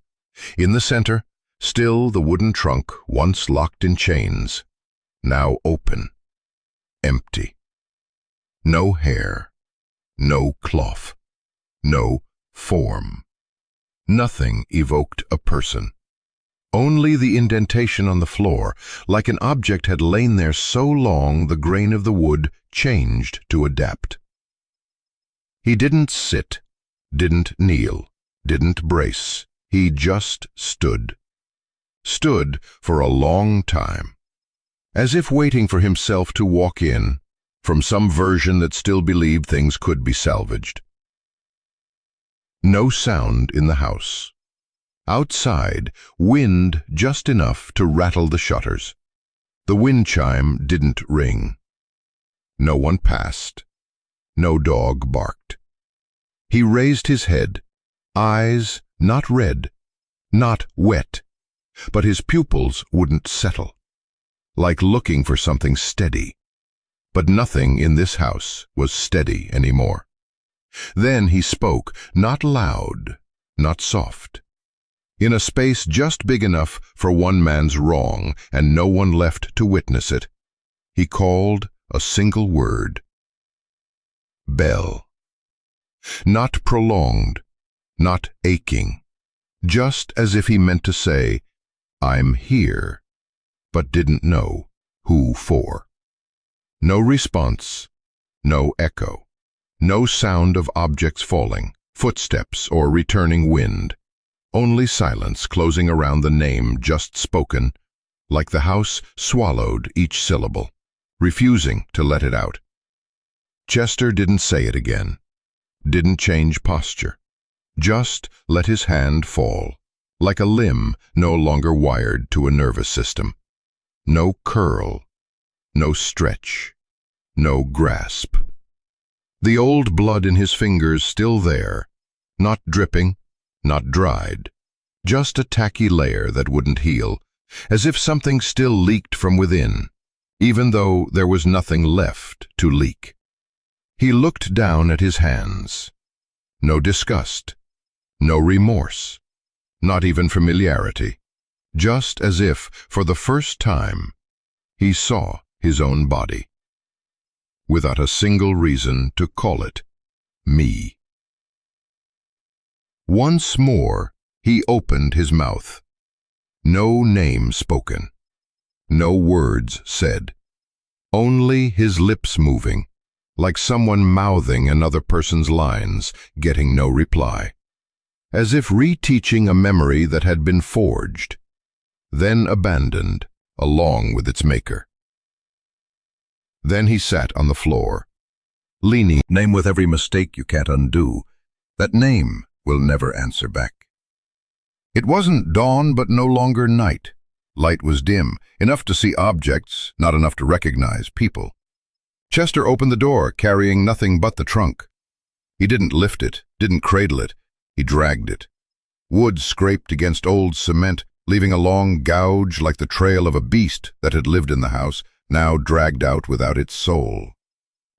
In the center, still the wooden trunk, once locked in chains, now open, empty. No hair, no cloth, no form. Nothing evoked a person. Only the indentation on the floor, like an object had lain there so long the grain of the wood changed to adapt. He didn't sit, didn't kneel, didn't brace. He just stood. Stood for a long time, as if waiting for himself to walk in from some version that still believed things could be salvaged. No sound in the house. Outside, wind just enough to rattle the shutters. The wind chime didn't ring. No one passed. No dog barked. He raised his head, eyes not red, not wet, but his pupils wouldn't settle, like looking for something steady. But nothing in this house was steady anymore. Then he spoke, not loud, not soft. In a space just big enough for one man's wrong and no one left to witness it, he called a single word. Belle. Not prolonged, not aching, just as if he meant to say, "I'm here," but didn't know who for. No response, no echo, no sound of objects falling, footsteps or returning wind. Only silence closing around the name just spoken, like the house swallowed each syllable, refusing to let it out. Chester didn't say it again, didn't change posture, just let his hand fall, like a limb no longer wired to a nervous system. No curl, no stretch, no grasp. The old blood in his fingers still there, not dripping, not dried, just a tacky layer that wouldn't heal, as if something still leaked from within, even though there was nothing left to leak. He looked down at his hands. No disgust, no remorse, not even familiarity, just as if, for the first time, he saw his own body, without a single reason to call it me. Once more, he opened his mouth. No name spoken. No words said. Only his lips moving, like someone mouthing another person's lines, getting no reply, as if reteaching a memory that had been forged, then abandoned along with its maker. Then he sat on the floor, leaning, name with every mistake you can't undo. That name will never answer back. It wasn't dawn, but no longer night. Light was dim, enough to see objects, not enough to recognize people. Chester opened the door, carrying nothing but the trunk. He didn't lift it, didn't cradle it. He dragged it. Wood scraped against old cement, leaving a long gouge like the trail of a beast that had lived in the house, now dragged out without its soul.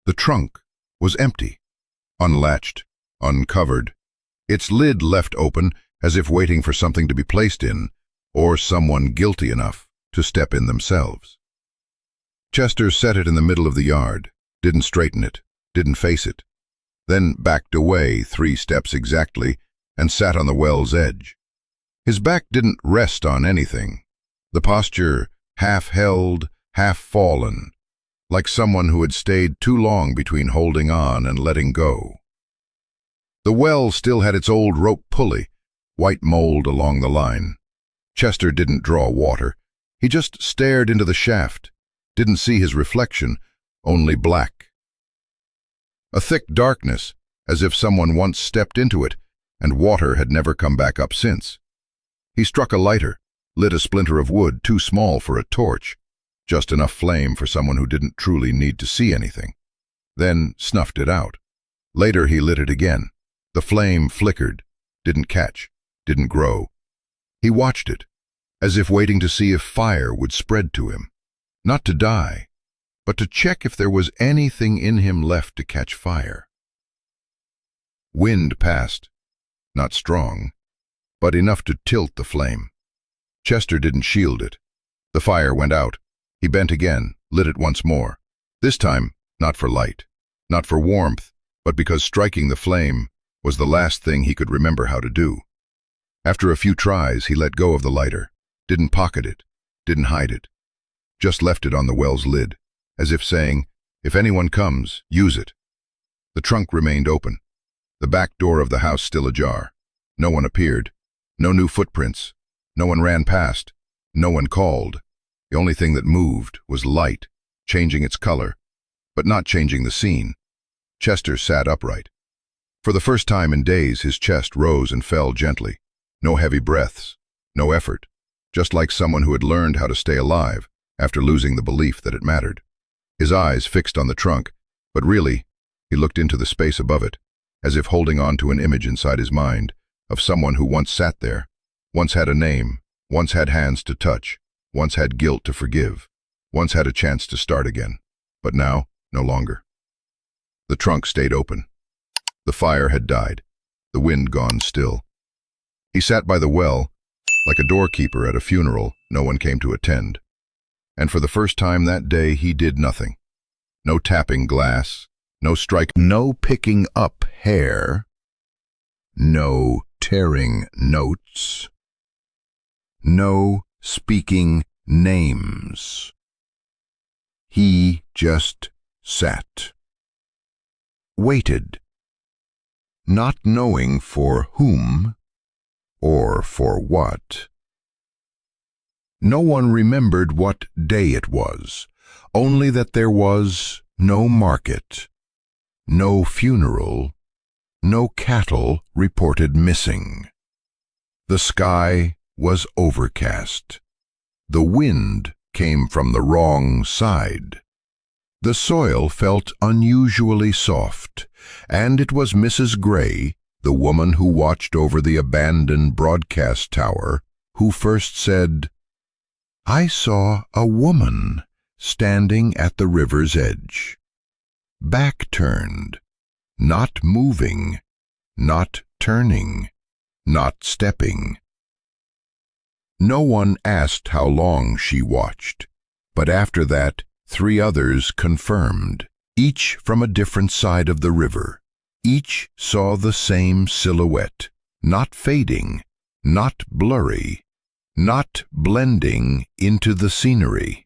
The trunk was empty, unlatched, uncovered, its lid left open as if waiting for something to be placed in, or someone guilty enough to step in themselves. Chester set it in the middle of the yard, didn't straighten it, didn't face it, then backed away 3 steps exactly and sat on the well's edge. His back didn't rest on anything, the posture half held, half fallen, like someone who had stayed too long between holding on and letting go. The well still had its old rope pulley, white mold along the line. Chester didn't draw water. He just stared into the shaft, didn't see his reflection, only black. A thick darkness, as if someone once stepped into it, and water had never come back up since. He struck a lighter, lit a splinter of wood too small for a torch, just enough flame for someone who didn't truly need to see anything, then snuffed it out. Later he lit it again. The flame flickered, didn't catch, didn't grow. He watched it, as if waiting to see if fire would spread to him, not to die, but to check if there was anything in him left to catch fire. Wind passed, not strong, but enough to tilt the flame. Chester didn't shield it. The fire went out. He bent again, lit it once more. This time, not for light, not for warmth, but because striking the flame was the last thing he could remember how to do. After a few tries, he let go of the lighter, didn't pocket it, didn't hide it, just left it on the well's lid, as if saying, if anyone comes, use it. The trunk remained open, the back door of the house still ajar. No one appeared, no new footprints, no one ran past, no one called. The only thing that moved was light, changing its color, but not changing the scene. Chester sat upright. For the first time in days, his chest rose and fell gently. No heavy breaths, no effort, just like someone who had learned how to stay alive after losing the belief that it mattered. His eyes fixed on the trunk, but really, he looked into the space above it, as if holding on to an image inside his mind of someone who once sat there, once had a name, once had hands to touch, once had guilt to forgive, once had a chance to start again, but now, no longer. The trunk stayed open. The fire had died, the wind gone still. He sat by the well, like a doorkeeper at a funeral no one came to attend. And for the first time that day he did nothing. No tapping glass, no no picking up hair, no tearing notes, no speaking names. He just sat. Waited. Not knowing for whom or for what. No one remembered what day it was, only that there was no market, no funeral, no cattle reported missing. The sky was overcast. The wind came from the wrong side. The soil felt unusually soft, and it was Mrs. Gray, the woman who watched over the abandoned broadcast tower, who first said, "I saw a woman standing at the river's edge, back turned, not moving, not turning, not stepping." No one asked how long she watched, but after that 3 others confirmed, each from a different side of the river. Each saw the same silhouette, not fading, not blurry, not blending into the scenery,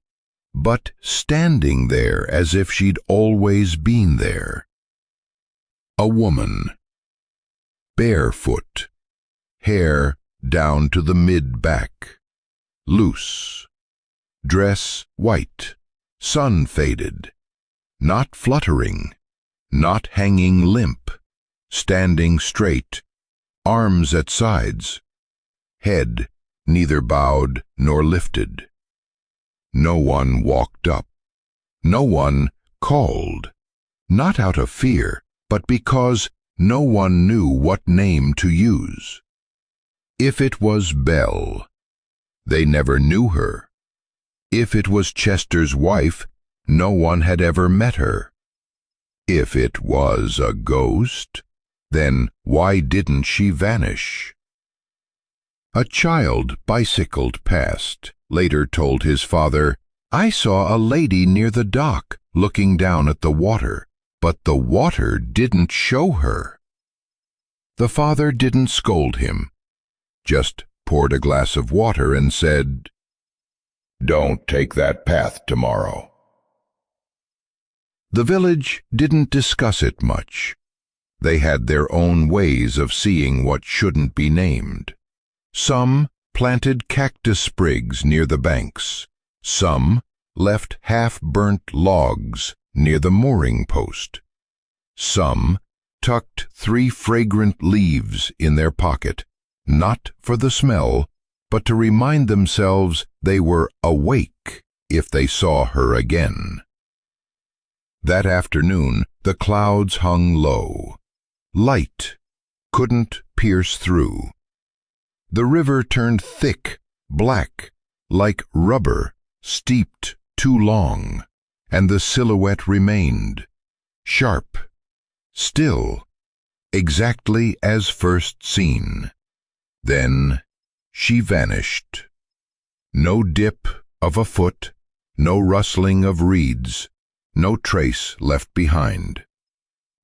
but standing there as if she'd always been there. A woman, barefoot, hair down to the mid-back, loose, dress white, sun-faded, not fluttering, not hanging limp, standing straight, arms at sides, head neither bowed nor lifted. No one walked up. No one called, not out of fear, but because no one knew what name to use. If it was Belle, they never knew her. If it was Chester's wife, no one had ever met her. If it was a ghost, then why didn't she vanish? A child bicycled past, later told his father, "I saw a lady near the dock looking down at the water, but the water didn't show her." The father didn't scold him, just poured a glass of water and said, "Don't take that path tomorrow." The village didn't discuss it much. They had their own ways of seeing what shouldn't be named. Some planted cactus sprigs near the banks. Some left half-burnt logs near the mooring post. Some tucked 3 fragrant leaves in their pocket, not for the smell, but to remind themselves they were awake if they saw her again. That afternoon, the clouds hung low. Light couldn't pierce through. The river turned thick, black, like rubber steeped too long, and the silhouette remained, sharp, still, exactly as first seen. Then she vanished. No dip of a foot, no rustling of reeds, no trace left behind.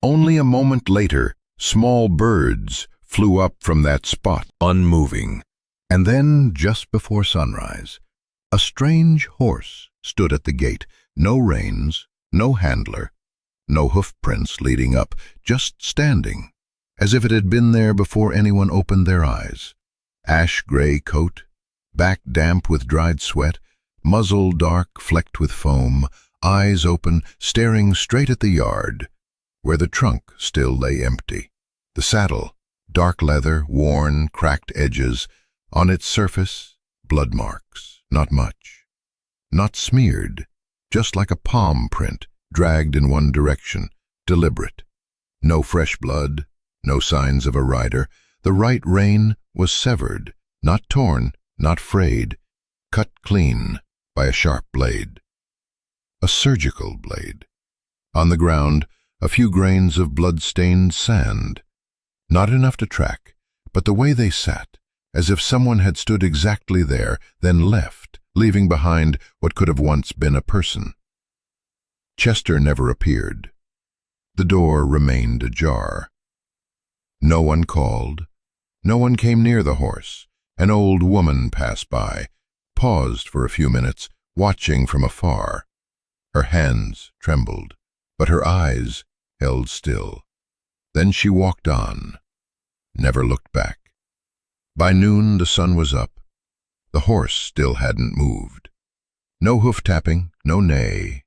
Only a moment later, small birds flew up from that spot, unmoving. And then, just before sunrise, a strange horse stood at the gate, no reins, no handler, no hoof prints leading up, just standing, as if it had been there before anyone opened their eyes. Ash-gray coat, back damp with dried sweat, muzzle dark flecked with foam, eyes open, staring straight at the yard, where the trunk still lay empty. The saddle, dark leather, worn, cracked edges, on its surface, blood marks, not much. Not smeared, just like a palm print, dragged in one direction, deliberate. No fresh blood, no signs of a rider. The right rein was severed, not torn, not frayed, cut clean by a sharp blade. A surgical blade. On the ground, a few grains of blood-stained sand. Not enough to track, but the way they sat, as if someone had stood exactly there, then left, leaving behind what could have once been a person. Chester never appeared. The door remained ajar. No one called. No one came near the horse. An old woman passed by, paused for a few minutes, watching from afar. Her hands trembled, but her eyes held still. Then she walked on, never looked back. By noon the sun was up. The horse still hadn't moved. No hoof-tapping, no neigh.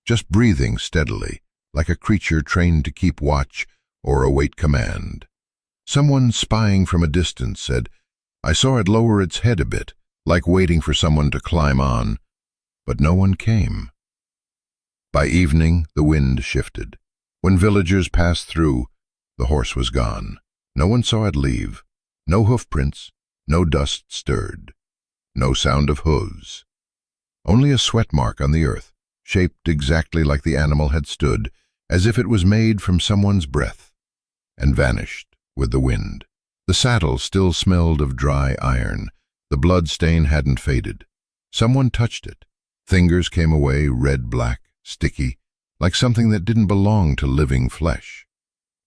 Just breathing steadily, like a creature trained to keep watch or await command. Someone spying from a distance said, "I saw it lower its head a bit, like waiting for someone to climb on," but no one came. By evening, the wind shifted. When villagers passed through, the horse was gone. No one saw it leave. No hoofprints, no dust stirred. No sound of hooves. Only a sweat mark on the earth, shaped exactly like the animal had stood, as if it was made from someone's breath, and vanished with the wind. The saddle still smelled of dry iron. The blood stain hadn't faded. Someone touched it. Fingers came away, red-black, sticky, like something that didn't belong to living flesh.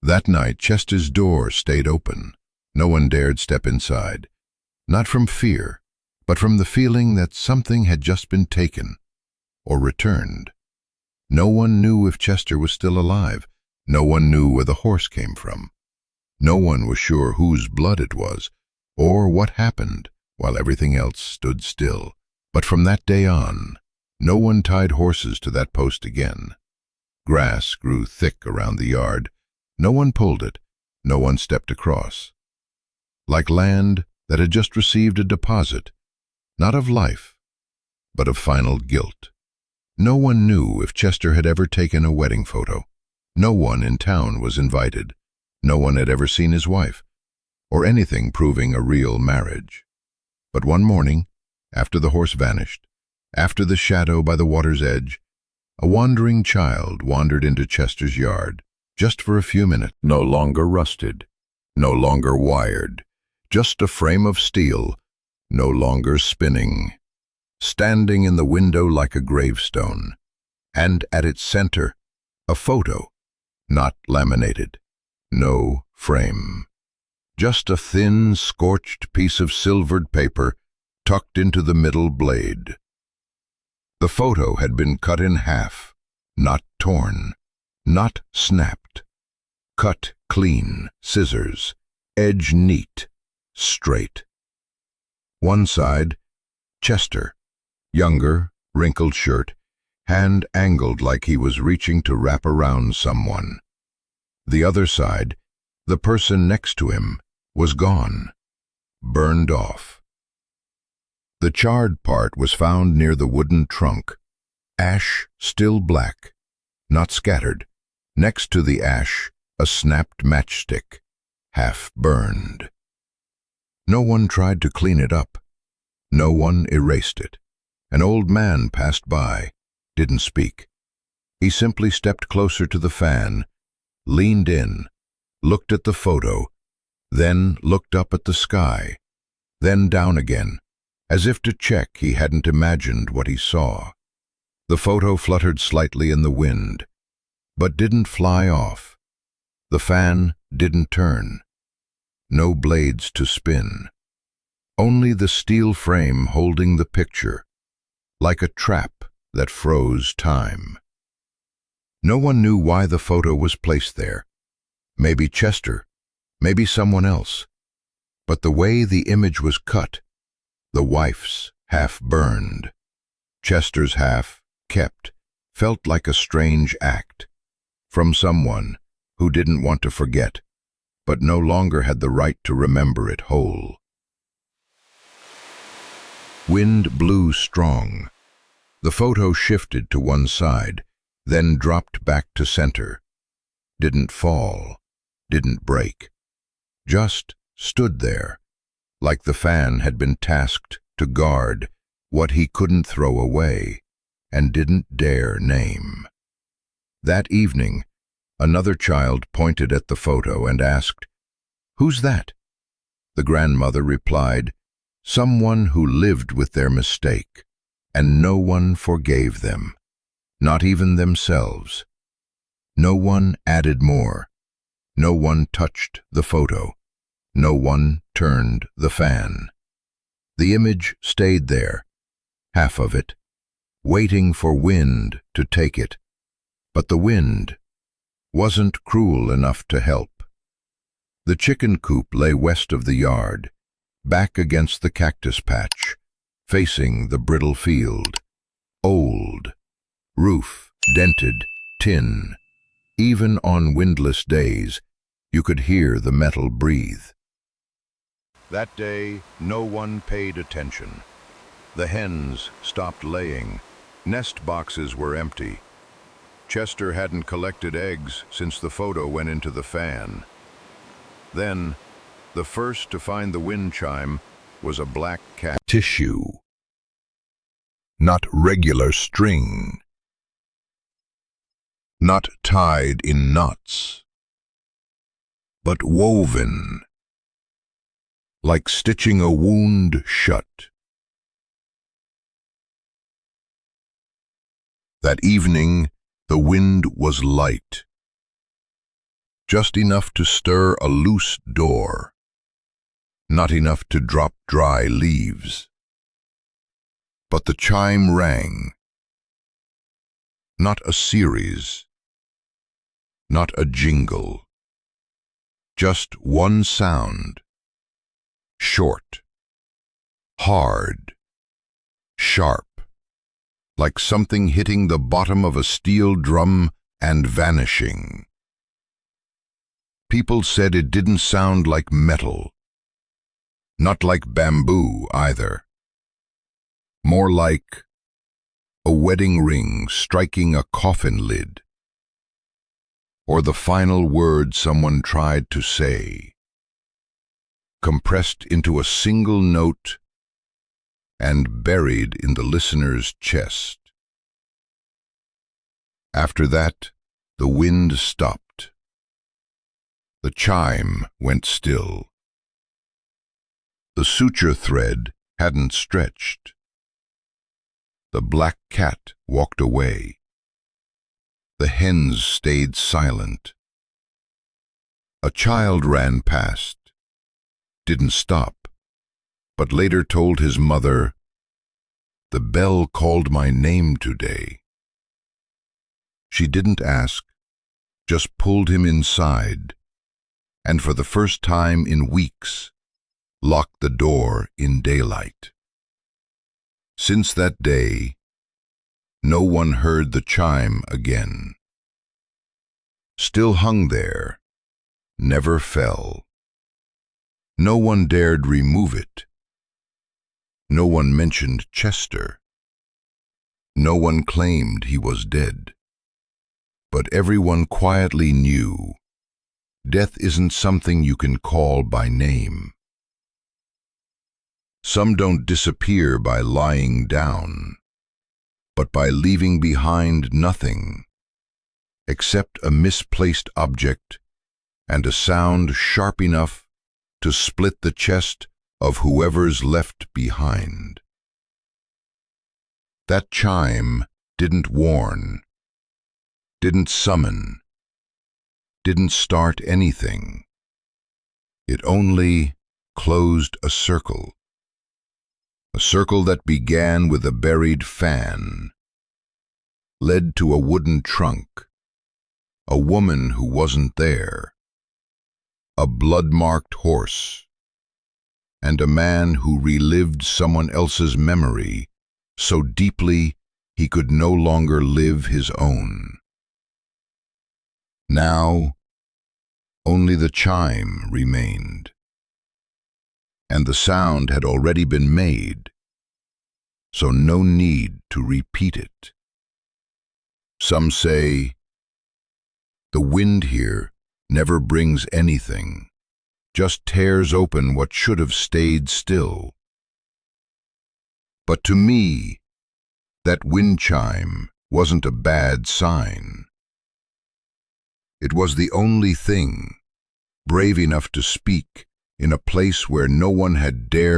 That night, Chester's door stayed open. No one dared step inside. Not from fear, but from the feeling that something had just been taken. or returned. No one knew if Chester was still alive. No one knew where the horse came from. No one was sure whose blood it was, or what happened while everything else stood still. But from that day on, no one tied horses to that post again. Grass grew thick around the yard. No one pulled it. No one stepped across. Like land that had just received a deposit, not of life, but of final guilt. No one knew if Chester had ever taken a wedding photo. No one in town was invited. No one had ever seen his wife, or anything proving a real marriage. But one morning, after the horse vanished, after the shadow by the water's edge, a wandering child wandered into Chester's yard, just for a few minutes. No longer rusted, no longer wired, just a frame of steel, no longer spinning, standing in the window like a gravestone, and at its center, a photo, not laminated, no frame. Just a thin, scorched piece of silvered paper tucked into the middle blade. The photo had been cut in half, not torn, not snapped. Cut clean, scissors, edge neat, straight. One side, Chester, younger, wrinkled shirt, hand angled like he was reaching to wrap around someone. The other side, the person next to him, was gone, burned off. The charred part was found near the wooden trunk, ash still black, not scattered. Next to the ash, a snapped matchstick, half burned. No one tried to clean it up. No one erased it. An old man passed by, didn't speak. He simply stepped closer to the fan, leaned in, looked at the photo, then looked up at the sky, then down again, as if to check he hadn't imagined what he saw. The photo fluttered slightly in the wind, but didn't fly off. The fan didn't turn. No blades to spin. Only the steel frame holding the picture, like a trap that froze time. No one knew why the photo was placed there. Maybe Chester, maybe someone else. But the way the image was cut, the wife's half burned, Chester's half kept, felt like a strange act from someone who didn't want to forget, but no longer had the right to remember it whole. Wind blew strong. The photo shifted to one side, then dropped back to center. Didn't fall, didn't break. Just stood there, like the fan had been tasked to guard what he couldn't throw away and didn't dare name. That evening, another child pointed at the photo and asked, "Who's that?" The grandmother replied, "Someone who lived with their mistake, and no one forgave them, not even themselves." No one added more. No one touched the photo. No one turned the fan. The image stayed there, half of it, waiting for wind to take it. But the wind wasn't cruel enough to help. The chicken coop lay west of the yard, back against the cactus patch, facing the brittle field. Old, roof dented, tin. Even on windless days, you could hear the metal breathe. That day, no one paid attention. The hens stopped laying. Nest boxes were empty. Chester hadn't collected eggs since the photo went into the fan. Then, the first to find the wind chime was a black cat. Tissue. Not regular string. Not tied in knots, but woven, like stitching a wound shut. That evening, the wind was light, just enough to stir a loose door, not enough to drop dry leaves. But the chime rang, Not a series, not a jingle. Just one sound. Short, hard, sharp, like something hitting the bottom of a steel drum and vanishing. People said it didn't sound like metal. Not like bamboo, either. More like a wedding ring striking a coffin lid, or the final word someone tried to say, compressed into a single note and buried in the listener's chest. After that, the wind stopped. The chime went still. The suture thread hadn't stretched. The black cat walked away. The hens stayed silent. A child ran past, didn't stop, but later told his mother, "The bell called my name today." She didn't ask, just pulled him inside, and for the first time in weeks, locked the door in daylight. Since that day, no one heard the chime again. Still hung there, never fell. No one dared remove it. No one mentioned Chester. No one claimed he was dead. But everyone quietly knew death isn't something you can call by name. Some don't disappear by lying down, but by leaving behind nothing except a misplaced object and a sound sharp enough to split the chest of whoever's left behind. That chime didn't warn, didn't summon, didn't start anything. It only closed a circle that began with a buried fan, led to a wooden trunk, a woman who wasn't there, a blood-marked horse, and a man who relived someone else's memory so deeply he could no longer live his own. Now, only the chime remained, and the sound had already been made, so no need to repeat it. Some say, the wind here never brings anything, just tears open what should have stayed still. But to me, that wind chime wasn't a bad sign. It was the only thing brave enough to speak in a place where no one had dared